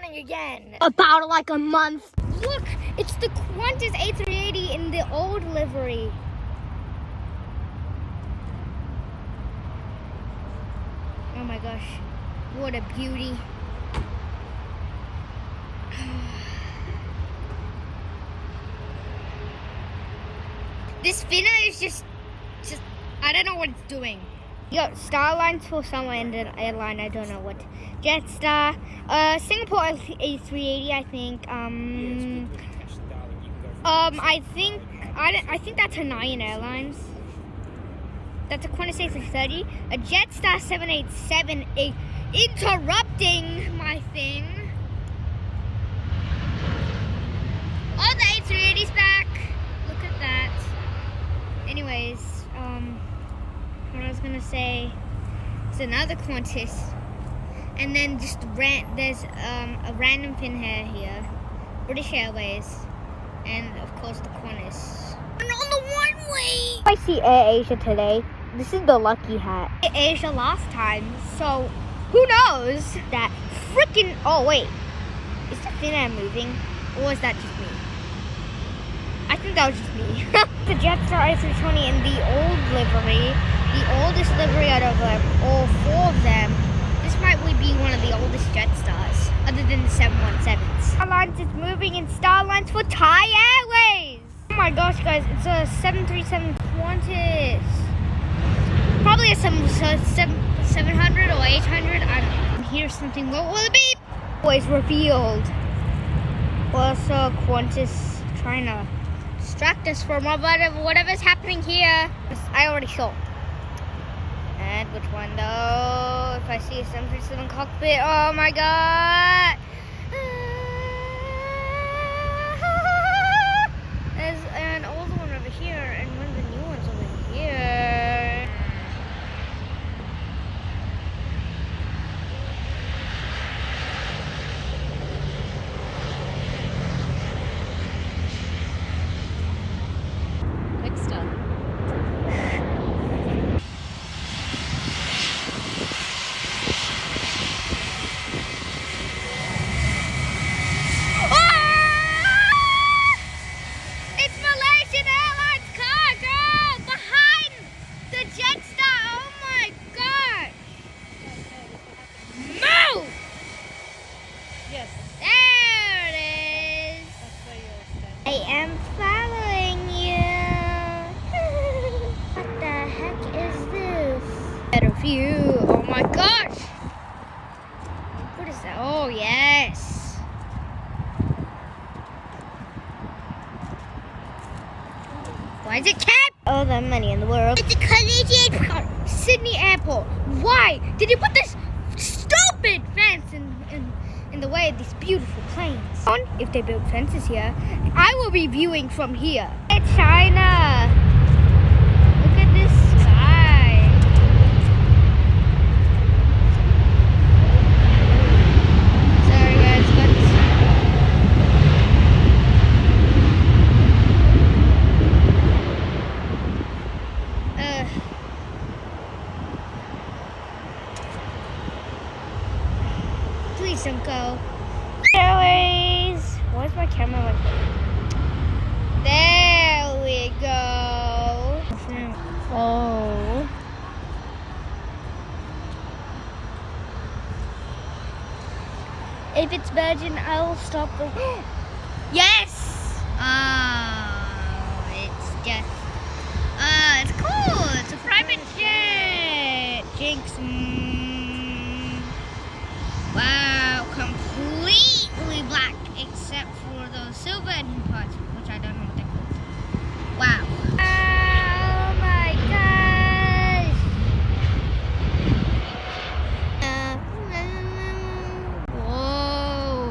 flying again. About like a month. Look, it's the Qantas A380 in the old livery. Oh my gosh, what a beauty. This spinner is just, I don't know what it's doing. You got Starlines for some airline, I don't know what. Jetstar, Singapore A380, I think. I think that's Hawaiian Airlines. That's a Qantas A330, a Jetstar 787, interrupting my thing. Oh, the A380's back. Look at that. Anyways, what I was gonna say, it's another Qantas, and then just there's a random Finnair here, British Airways, and of course the Qantas. And on the one-way! I see Air Asia today. This is the lucky hat. Air Asia last time, so who knows? That freaking, oh wait, is the Finnair moving, or is that just me? I think that was just me. The Jetstar A320 in the old livery, the oldest livery out of all four of them. This might be one of the oldest Jetstars, other than the 717s. Starlines is moving in Starlines for Thai Airways. Oh my gosh, guys, it's a 737 Qantas. Probably a 700 or 800. I don't know. Here's something. What will it be? Was revealed. Also, Qantas trying to distract us from whatever's happening here. I already saw. And which one though? If I see a 737 cockpit, oh my god! There's an old one over here and one of the new ones over here. Next up. I am following you. What the heck is this? Better view. Oh my gosh. What is that? Oh yes. Why is it capped? All the money in the world. It's a Canadian Sydney Airport. Why did you put this stupid fence in the way of these beautiful planes? If they build fences here, I will be viewing from here. It's China. Look at this sky. Sorry guys, please don't go. Airways. Why is my camera like that? There we go. Oh. If it's Virgin, I will stop the. Yes. Oh, it's just. It's cool. It's a private jet. Jinx. Wow, completely black except for those silver ending parts, which I don't know what they're called. Wow. Oh my gosh. Whoa.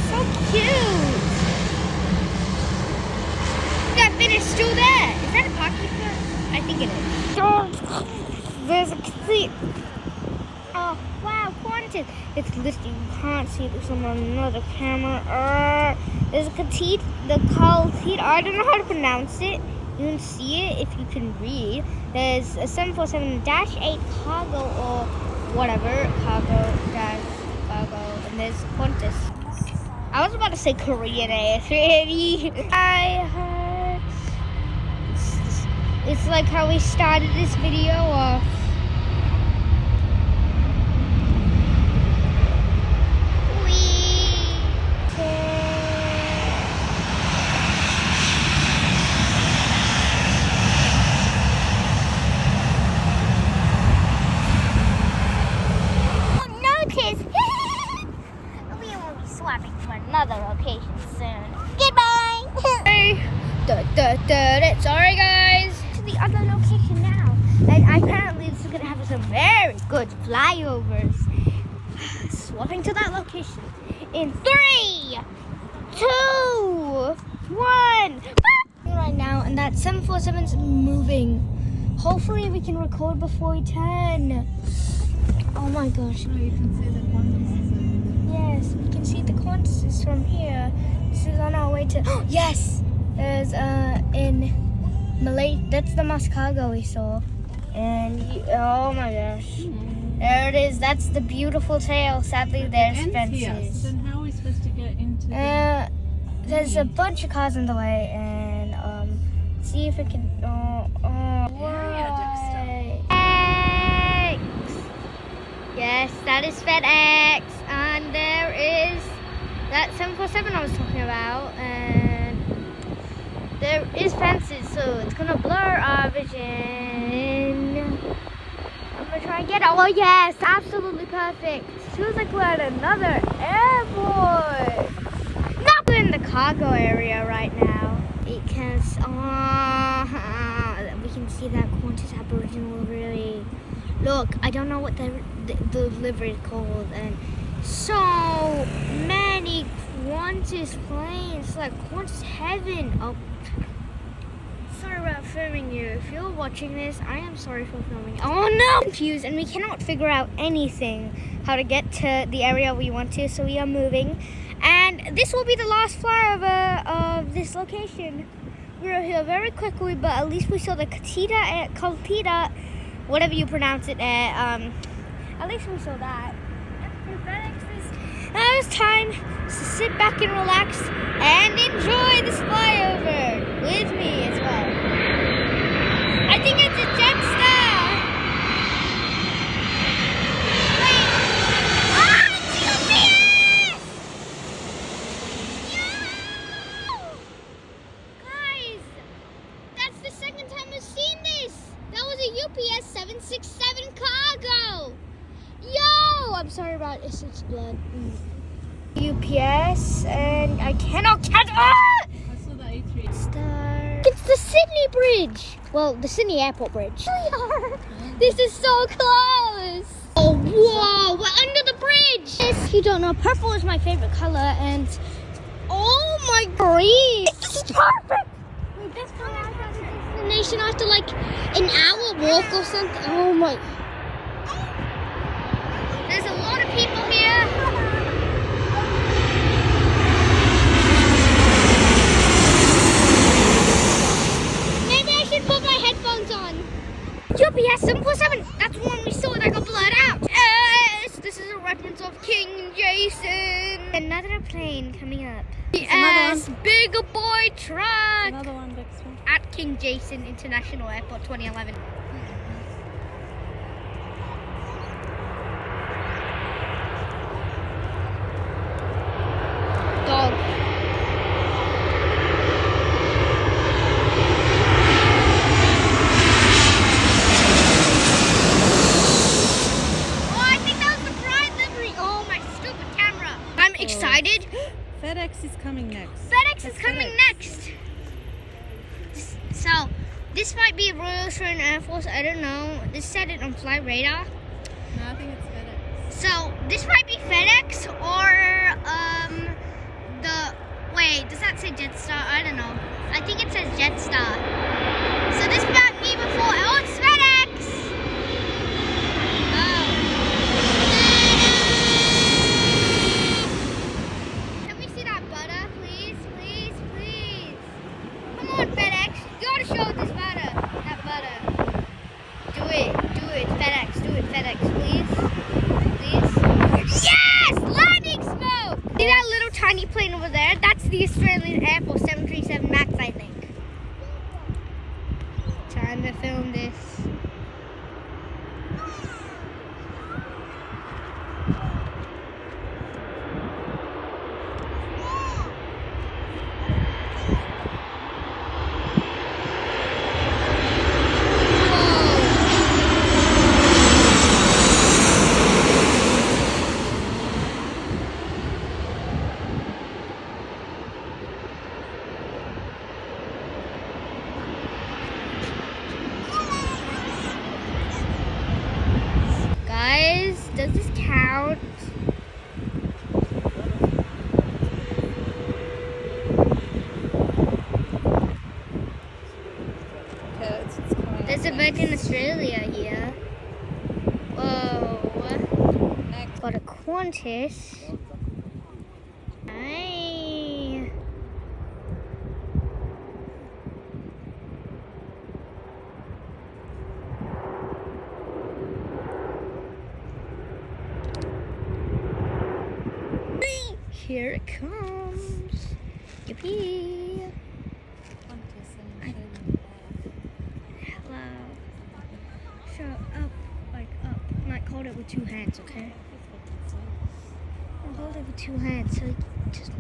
So cute. That bin is still there. Is that a parking spot? I think it is. There's a complete. Oh, wow, Qantas. It's listed. You can't see this on another camera. There's a Katit, the Kaltit. I don't know how to pronounce it. You can see it if you can read. There's a 747-8 cargo or whatever. Cargo. I was about to say Korean ass. I heard. It's like how we started this video off. Another location soon. Goodbye. Sorry guys. To the other location now, and apparently this is gonna have some very good flyovers. Swapping to that location in 3, 2, 1. Right now, and that 747's moving. Hopefully we can record before we turn. Oh my gosh. Oh, you can see the quantities. Yes, we can see the Qantas from here. This is on our way to. Oh, yes, there's in Malay. That's the Mascargo we saw, and oh my gosh, there it is. That's the beautiful tail. Sadly, there's fences. Here. So then how are we supposed to get into? There's a bunch of cars in the way, and see if it can. Yes, that is FedEx, and there is that 747 I was talking about, and there is fences, so it's gonna blur our vision. I'm gonna try and get it. Oh yes, absolutely perfect. Feels like we're at another airport. Not in the cargo area right now. Because we can see that Qantas Aboriginal livery. Look, I don't know what the livery is called, and so many Qantas planes, like Qantas heaven. Oh, sorry about filming you. If you're watching this, I am sorry for filming. Oh no! Confused, and we cannot figure out anything how to get to the area we want to, so we are moving. And this will be the last flyover of this location. We were here very quickly, but at least we saw the Kaltita, whatever you pronounce it at least we saw that. Now it's time to sit back and relax and enjoy this flyover with me as well. I think it's a Jetstar. Wait. Ah, it's UPS! Yo! Guys, that's the second time I've seen this. That was a UPS 767 cargo. Yo! I'm sorry about it's blood. UPS, and I cannot catch. Ah! I saw the A3. Star. It's the Sydney Bridge. Well, the Sydney Airport Bridge. This is so close. Oh, whoa! We're under the bridge. If you don't know, purple is my favorite color, and oh my green. This is perfect. Wait, that's destination after like an hour walk or something. Oh my. There's a lot of people here. Maybe I should put my headphones on. UPS 747. That's the one we saw that got blurred out. Yes, this is a reference of King Jason. Another plane coming up. Yes, bigger boy truck. Another one next one. At King Jason International Airport 2011. Dog. Oh, I think that was the pride livery. Oh, my stupid camera. I'm excited. FedEx is coming next. FedEx is coming next. So, this might be Royal Australian Air Force. I don't know. This said it on Flight Radar. No, I think it's FedEx. So, this might be FedEx or wait, does that say Jetstar? I don't know. I think it says Jetstar. So this might be before. Oh, it's FedEx! Oh. Can we see that butter, please? Please, please. Come on, FedEx. You gotta show this butter. That butter. Do it, FedEx. Do it, FedEx, please. Please. Yes! Lightning smoke! See that little tiny plane Australia here. Whoa. Got a Qantas. Hey. Here it comes. Yippee. Hello. Shut up, like up. Like hold it with two hands, okay? I'll hold it with two hands. So just.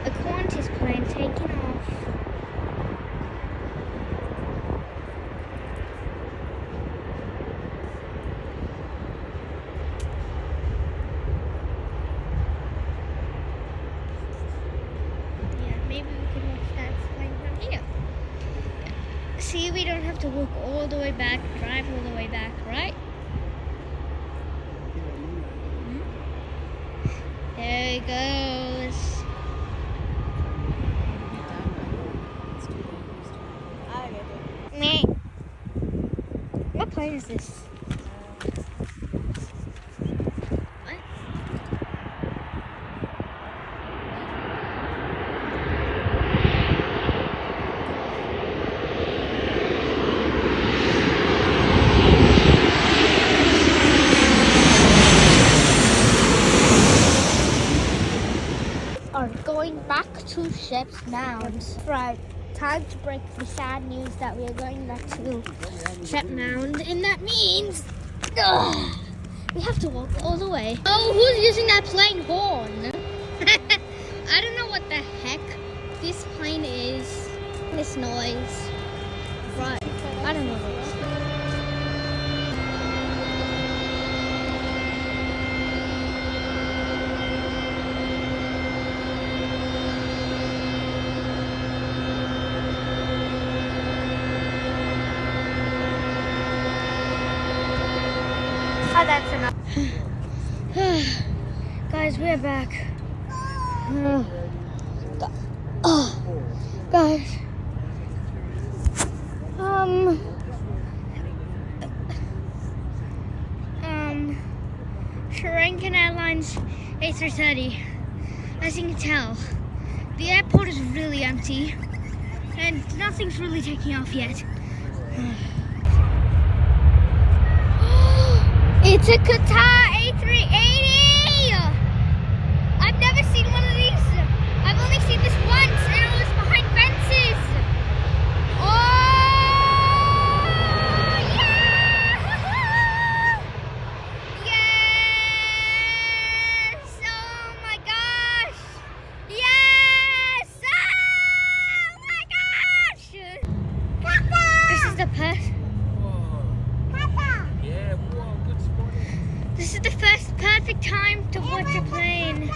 A Qantas plane taking off. Yeah, maybe we can watch that plane from here. See, we don't have to walk all the way back, drive all the way back, right? There he goes. Meh. What plane is this? What? Are going back to Sheps Mound. Right. Time to break the sad news that we are going back to Sheps Mound, and that means we have to walk all the way. Oh, who's using that plane horn? I don't know what the heck this plane is. This noise. Right. I don't know what it is. Oh, that's enough. Guys, we're back. Guys. Sri Lankan Airlines A330. As you can tell, the airport is really empty and nothing's really taking off yet. It's a Qatar A380! I've never seen one of these. I've only seen this once and it was behind fences. Oh, yeah! Yes! Oh my gosh! Yes! Oh my gosh! This is the This is the first perfect time to watch a plane.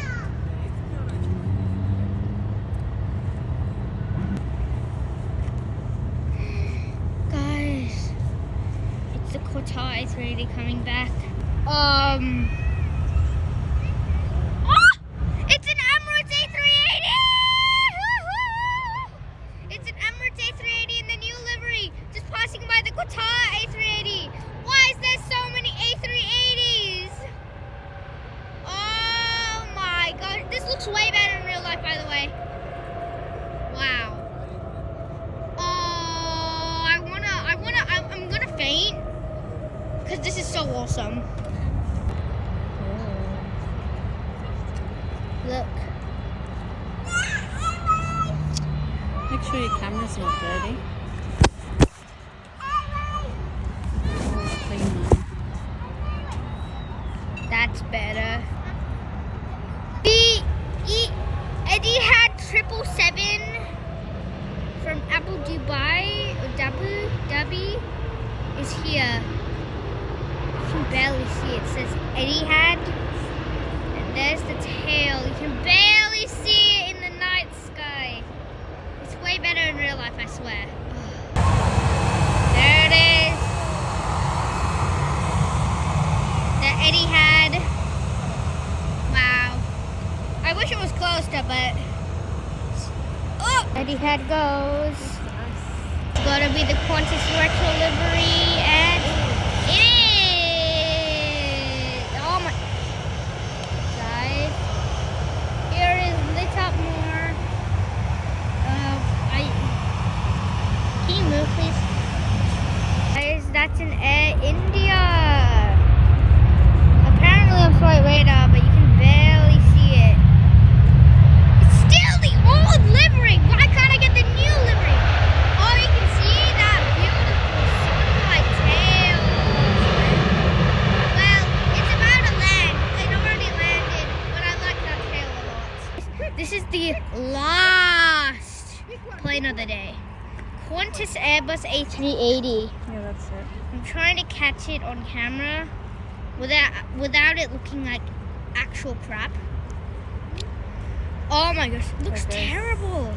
Guys, it's the Qatar A380 coming back. It's an Emirates A380! It's an Emirates A380 in the new livery, just passing by the Qatar A380. Why is there so many A380s? Oh my gosh, this looks way better in real life, by the way. Wow. Oh, I'm gonna faint, because this is so awesome. Make sure your camera's not dirty. Always clean mine. That's better. Eddie had 777 from Abu Dhabi is here. You can barely see it. It says Eddie had. And there's the tail. You can barely see it in the night sky. It's way better in real life, I swear. There it is. The Eddie had. Wow. I wish it was closer, but. Oh! Eddie had goes. Gotta be the Qantas retro livery, and it is! Oh my. Guys, here is lit up more. Can you move, please? Guys, that's an Air India. Apparently on flight radar, but you can barely see it. It's still the old livery. Why can't I get the new livery? Oh, you can see that beautiful sunlight tail. Well, it's about to land. It already landed, but I like that tail a lot. This is the last plane of the day. Qantas Airbus A380. Yeah, that's it. I'm trying to catch it on camera without it looking like actual crap. Oh my gosh, it looks Okay. terrible.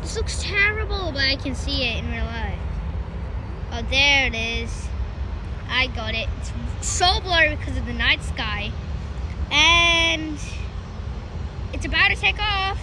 This looks terrible, but I can see it in real life. Oh, there it is. I got it. It's so blurry because of the night sky. And it's about to take off.